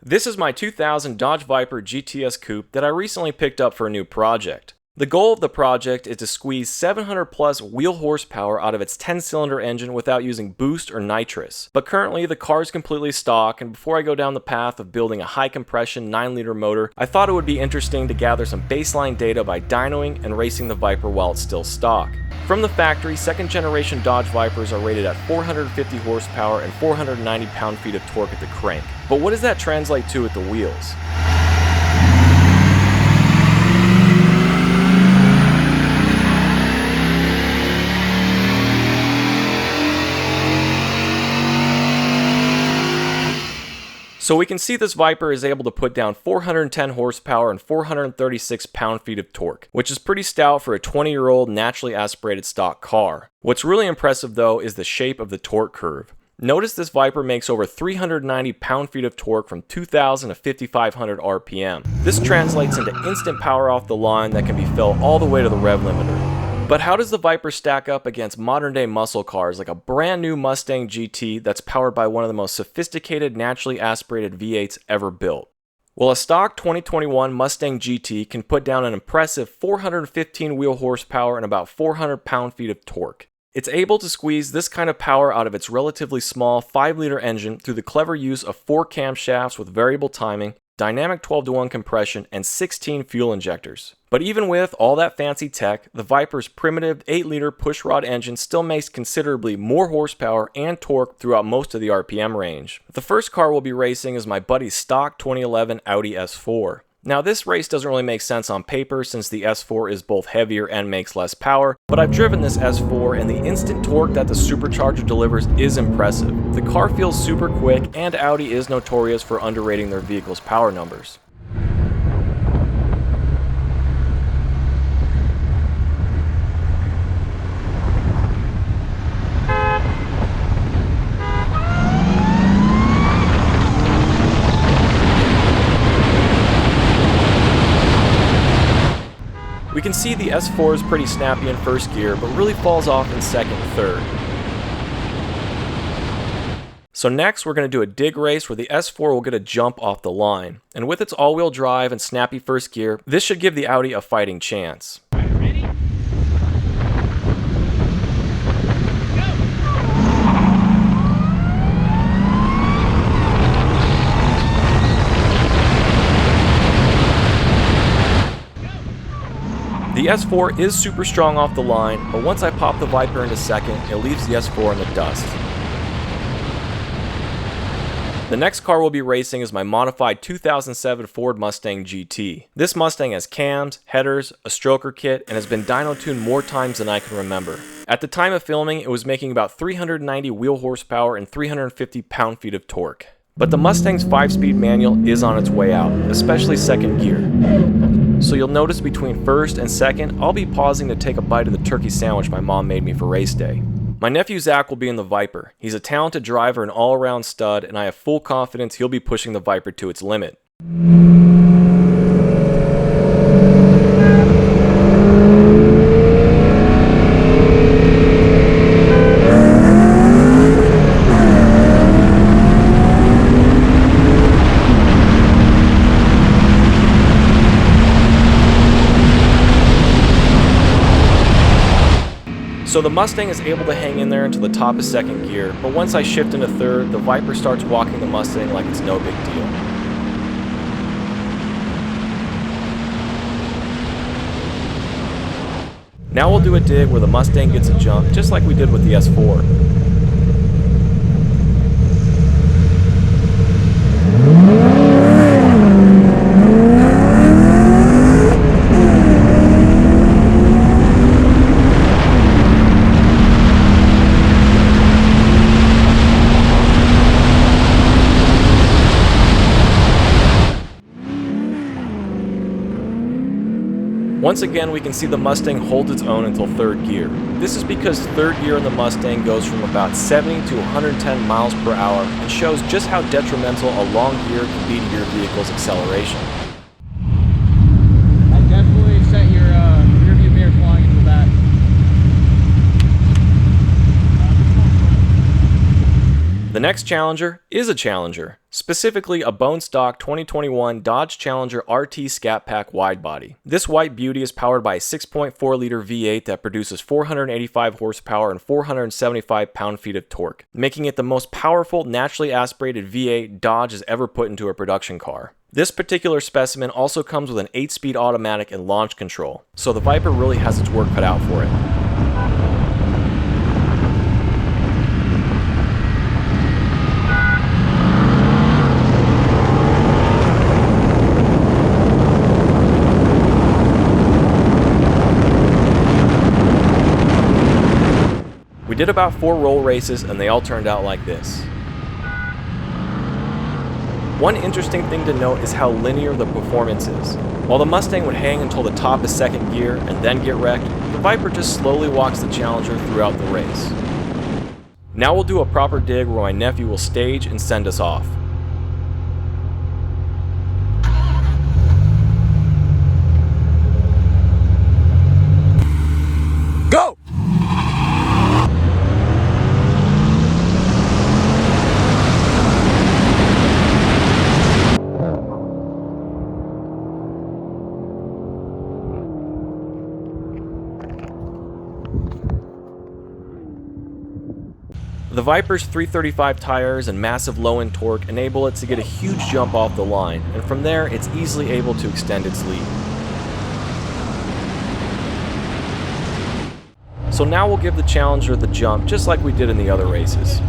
This is my 2000 Dodge Viper GTS Coupe that I recently picked up for a new project. The goal of the project is to squeeze 700 plus wheel horsepower out of its 10-cylinder engine without using boost or nitrous. But currently the car is completely stock, and before I go down the path of building a high compression 9-liter motor, I thought it would be interesting to gather some baseline data by dynoing and racing the Viper while it's still stock. From the factory, second generation Dodge Vipers are rated at 450 horsepower and 490 pound-feet of torque at the crank. But what does that translate to at the wheels? So we can see this Viper is able to put down 410 horsepower and 436 pound-feet of torque, which is pretty stout for a 20-year-old naturally aspirated stock car. What's really impressive though is the shape of the torque curve. Notice this Viper makes over 390 pound-feet of torque from 2,000 to 5,500 RPM. This translates into instant power off the line that can be felt all the way to the rev limiter. But how does the Viper stack up against modern-day muscle cars like a brand new Mustang GT that's powered by one of the most sophisticated naturally aspirated V8s ever built? Well, a stock 2021 Mustang GT can put down an impressive 415 wheel horsepower and about 400 pound-feet of torque. It's able to squeeze this kind of power out of its relatively small 5-liter engine through the clever use of 4 camshafts with variable timing, dynamic 12-to-1 compression, and 16 fuel injectors. But even with all that fancy tech, the Viper's primitive 8-liter pushrod engine still makes considerably more horsepower and torque throughout most of the RPM range. The first car we'll be racing is my buddy's stock 2011 Audi S4. Now this race doesn't really make sense on paper since the S4 is both heavier and makes less power, but I've driven this S4 and the instant torque that the supercharger delivers is impressive. The car feels super quick, and Audi is notorious for underrating their vehicle's power numbers. We can see the S4 is pretty snappy in first gear, but really falls off in second and third. So next we're going to do a dig race where the S4 will get a jump off the line. And with its all-wheel drive and snappy first gear, this should give the Audi a fighting chance. Ready? The S4 is super strong off the line, but once I pop the Viper into second, it leaves the S4 in the dust. The next car we'll be racing is my modified 2007 Ford Mustang GT. This Mustang has cams, headers, a stroker kit, and has been dyno tuned more times than I can remember. At the time of filming, it was making about 390 wheel horsepower and 350 pound-feet of torque. But the Mustang's 5-speed manual is on its way out, especially second gear. So you'll notice between first and second, I'll be pausing to take a bite of the turkey sandwich my mom made me for race day. My nephew Zach will be in the Viper. He's a talented driver and all-around stud, and I have full confidence he'll be pushing the Viper to its limit. So the Mustang is able to hang in there until the top of second gear, but once I shift into third, the Viper starts walking the Mustang like it's no big deal. Now we'll do a dig where the Mustang gets a jump, just like we did with the S4. Once again, we can see the Mustang holds its own until third gear. This is because third gear in the Mustang goes from about 70 to 110 miles per hour and shows just how detrimental a long gear can be to your vehicle's acceleration. I definitely set your rear view mirror flying into the back. The The next Challenger is a Challenger, specifically a bone stock 2021 Dodge Challenger RT Scat Pack Widebody. This white beauty is powered by a 6.4 liter V8 that produces 485 horsepower and 475 pound-feet of torque, making it the most powerful naturally aspirated V8 Dodge has ever put into a production car. This particular specimen also comes with an 8-speed automatic and launch control, so the Viper really has its work cut out for it. We did about 4 roll races and they all turned out like this. One interesting thing to note is how linear the performance is. While the Mustang would hang until the top of second gear and then get wrecked, the Viper just slowly walks the Challenger throughout the race. Now we'll do a proper dig where my nephew will stage and send us off. Go! The Viper's 335 tires and massive low-end torque enable it to get a huge jump off the line, and from there it's easily able to extend its lead. So now we'll give the Challenger the jump just like we did in the other races.